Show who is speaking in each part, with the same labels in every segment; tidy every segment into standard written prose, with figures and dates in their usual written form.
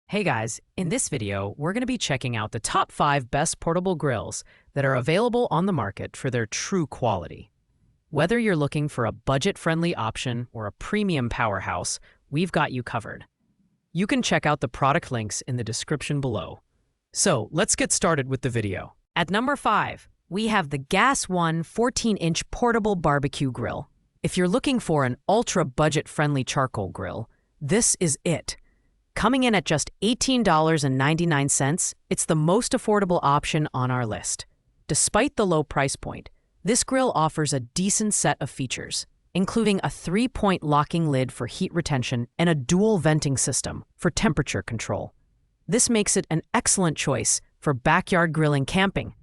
Speaker 1: Hey guys, in this video, we're going to be checking out the top 5 best portable grills that are available on the market for their true quality. Whether you're looking for a budget-friendly option or a premium powerhouse, we've got you covered. You can check out the product links in the description below. So let's get started with the video. At number 5, we have the Gas One 14-inch portable barbecue grill. If you're looking for an ultra-budget-friendly charcoal grill, this is it. Coming in at just $18.99, it's the most affordable option on our list. Despite the low price point, this grill offers a decent set of features, including a 3-point locking lid for heat retention and a dual venting system for temperature control. This makes it an excellent choice for backyard grilling camping.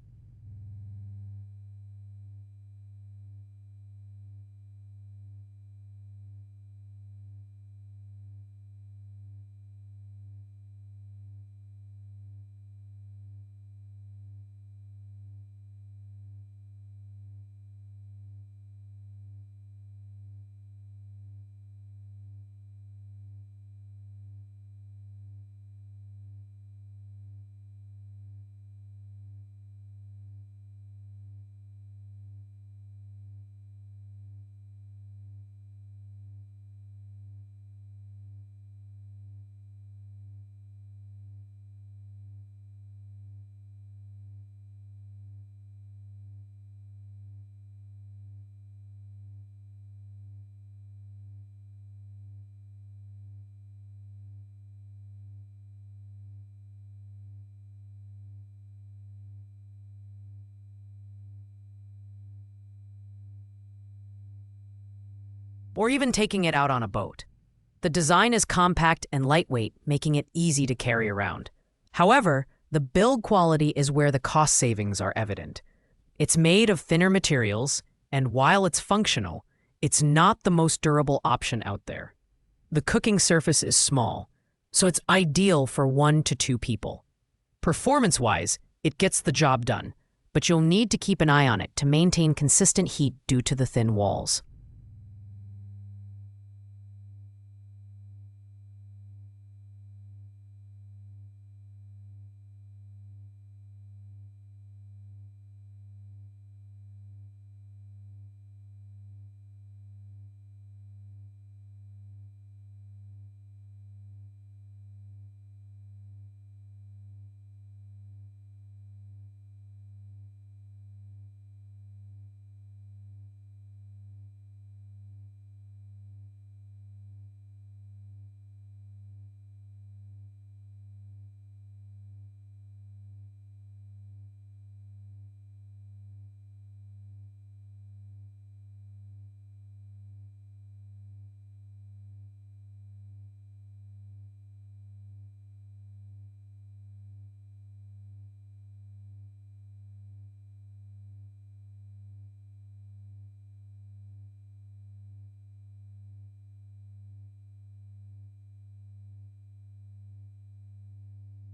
Speaker 1: Or even taking it out on a boat. The design is compact and lightweight, making it easy to carry around. However, the build quality is where the cost savings are evident. It's made of thinner materials, and while it's functional, it's not the most durable option out there. The cooking surface is small, so it's ideal for 1 to 2 people. Performance-wise, it gets the job done, but you'll need to keep an eye on it to maintain consistent heat due to the thin walls.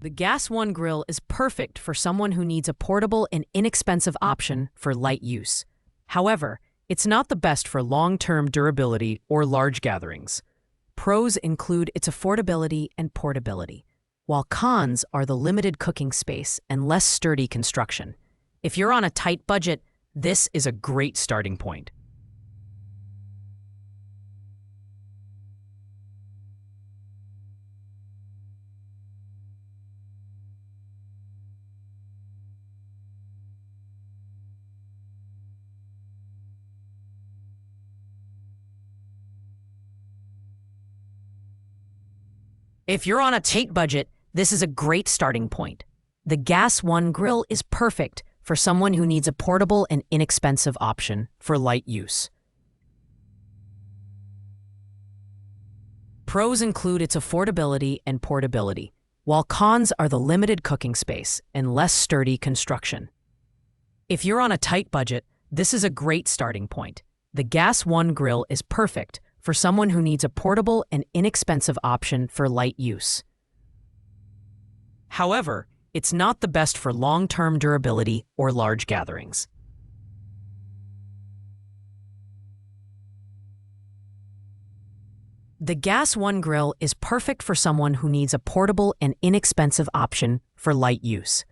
Speaker 1: The Gas One grill is perfect for someone who needs a portable and inexpensive option for light use. However, it's not the best for long-term durability or large gatherings. Pros include its affordability and portability, while cons are the limited cooking space and less sturdy construction. If you're on a tight budget, this is a great starting point. If you're on a tight budget, this is a great starting point. The Gas One grill is perfect for someone who needs a portable and inexpensive option for light use. Pros include its affordability and portability, while cons are the limited cooking space and less sturdy construction. If you're on a tight budget, this is a great starting point. The Gas One grill is perfect for someone who needs a portable and inexpensive option for light use. However, it's not the best for long-term durability or large gatherings. The Gas One grill is perfect for someone who needs a portable and inexpensive option for light use.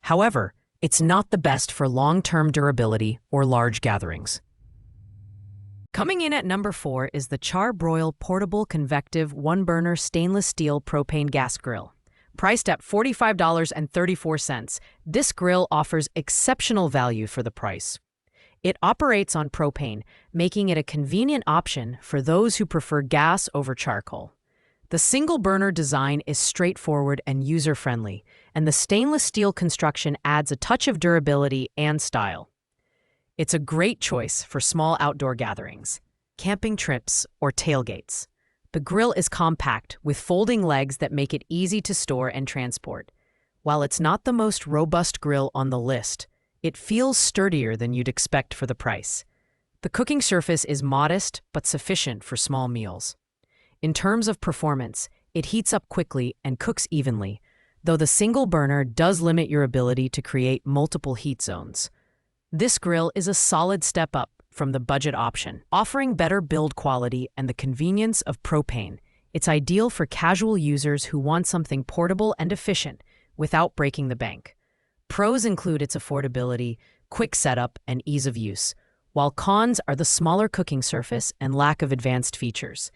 Speaker 1: However, it's not the best for long-term durability or large gatherings. Coming in at number 4 is the Char-Broil Portable Convective One-Burner Stainless Steel Propane Gas Grill. Priced at $45.34, this grill offers exceptional value for the price. It operates on propane, making it a convenient option for those who prefer gas over charcoal. The single-burner design is straightforward and user-friendly, and the stainless steel construction adds a touch of durability and style. It's a great choice for small outdoor gatherings, camping trips, or tailgates. The grill is compact, with folding legs that make it easy to store and transport. While it's not the most robust grill on the list, it feels sturdier than you'd expect for the price. The cooking surface is modest but sufficient for small meals. In terms of performance, it heats up quickly and cooks evenly, though the single burner does limit your ability to create multiple heat zones. This grill is a solid step up from the budget option, offering better build quality and the convenience of propane. It's ideal for casual users who want something portable and efficient without breaking the bank. Pros include its affordability, quick setup, and ease of use, while cons are the smaller cooking surface and lack of advanced features.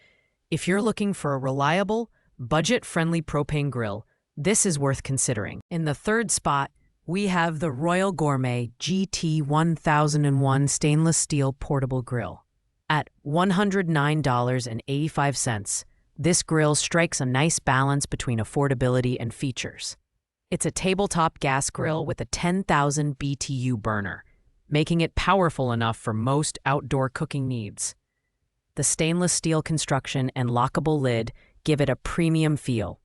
Speaker 1: If you're looking for a reliable, budget-friendly propane grill, this is worth considering. In the third spot, we have the Royal Gourmet GT 1001 Stainless Steel Portable Grill. At $109.85, this grill strikes a nice balance between affordability and features. It's a tabletop gas grill with a 10,000 BTU burner, making it powerful enough for most outdoor cooking needs. The stainless steel construction and lockable lid give it a premium feel,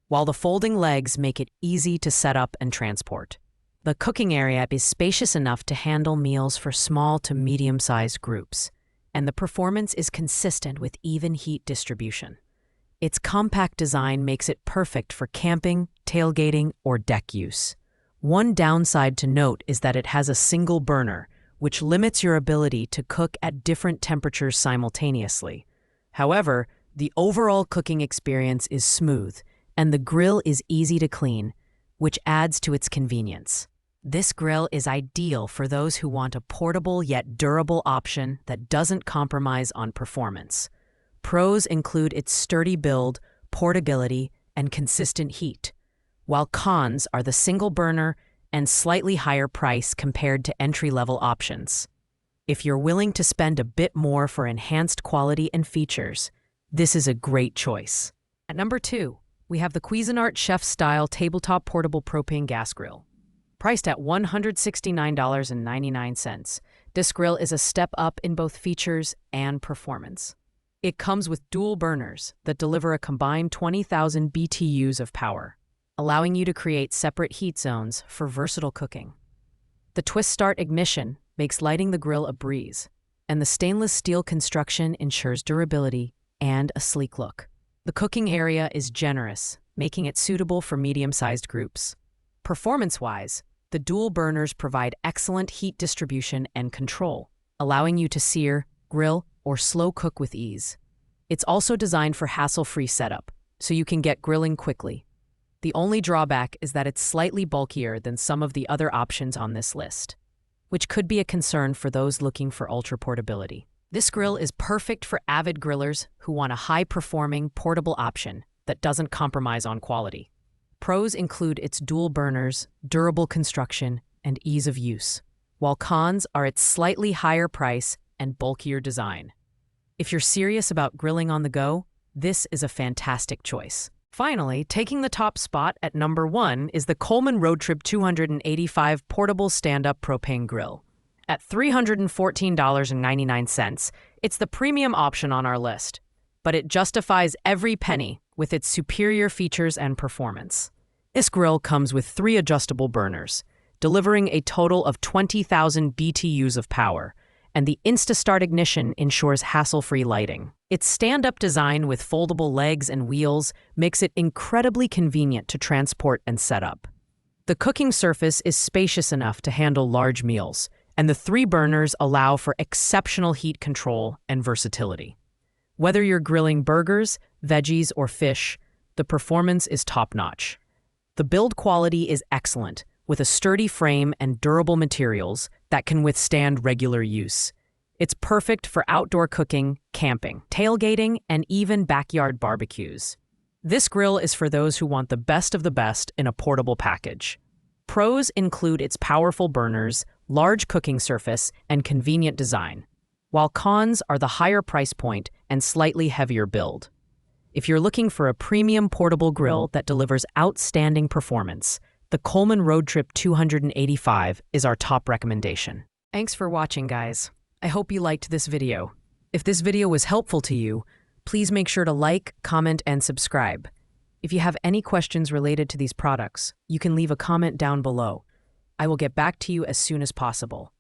Speaker 1: while the folding legs make it easy to set up and transport. The cooking area is spacious enough to handle meals for small to medium-sized groups, and the performance is consistent with even heat distribution. Its compact design makes it perfect for camping, tailgating, or deck use. One downside to note is that it has a single burner, which limits your ability to cook at different temperatures simultaneously. However, the overall cooking experience is smooth, and the grill is easy to clean, which adds to its convenience. This grill is ideal for those who want a portable yet durable option that doesn't compromise on performance. Pros include its sturdy build, portability, and consistent heat, while cons are the single burner and slightly higher price compared to entry-level options. If you're willing to spend a bit more for enhanced quality and features, this is a great choice. At number 2, we have the Cuisinart Chef-Style Tabletop Portable Propane Gas Grill. Priced at $169.99, this grill is a step up in both features and performance. It comes with dual burners that deliver a combined 20,000 BTUs of power, allowing you to create separate heat zones for versatile cooking. The twist-start ignition makes lighting the grill a breeze, and the stainless steel construction ensures durability and a sleek look. The cooking area is generous, making it suitable for medium-sized groups. Performance-wise, the dual burners provide excellent heat distribution and control, allowing you to sear, grill, or slow cook with ease. It's also designed for hassle-free setup, so you can get grilling quickly. The only drawback is that it's slightly bulkier than some of the other options on this list, which could be a concern for those looking for ultra-portability. This grill is perfect for avid grillers who want a high-performing, portable option that doesn't compromise on quality. Pros include its dual burners, durable construction, and ease of use, while cons are its slightly higher price and bulkier design. If you're serious about grilling on the go, this is a fantastic choice. Finally, taking the top spot at number 1 is the Coleman Road Trip 285 Portable Stand-Up Propane Grill. At $314.99, it's the premium option on our list, but it justifies every penny with its superior features and performance. This grill comes with 3 adjustable burners, delivering a total of 20,000 BTUs of power, and the InstaStart ignition ensures hassle-free lighting. Its stand-up design with foldable legs and wheels makes it incredibly convenient to transport and set up. The cooking surface is spacious enough to handle large meals, and the 3 burners allow for exceptional heat control and versatility. Whether you're grilling burgers, veggies, or fish, the performance is top-notch. The build quality is excellent, with a sturdy frame and durable materials that can withstand regular use. It's perfect for outdoor cooking, camping, tailgating, and even backyard barbecues. This grill is for those who want the best of the best in a portable package. Pros include its powerful burners, large cooking surface, and convenient design, while cons are the higher price point and slightly heavier build. If you're looking for a premium portable grill that delivers outstanding performance, the Coleman Road Trip 285 is our top recommendation. Thanks for watching, guys. I hope you liked this video. If this video was helpful to you, please make sure to like, comment, and subscribe. If you have any questions related to these products, you can leave a comment down below. I will get back to you as soon as possible.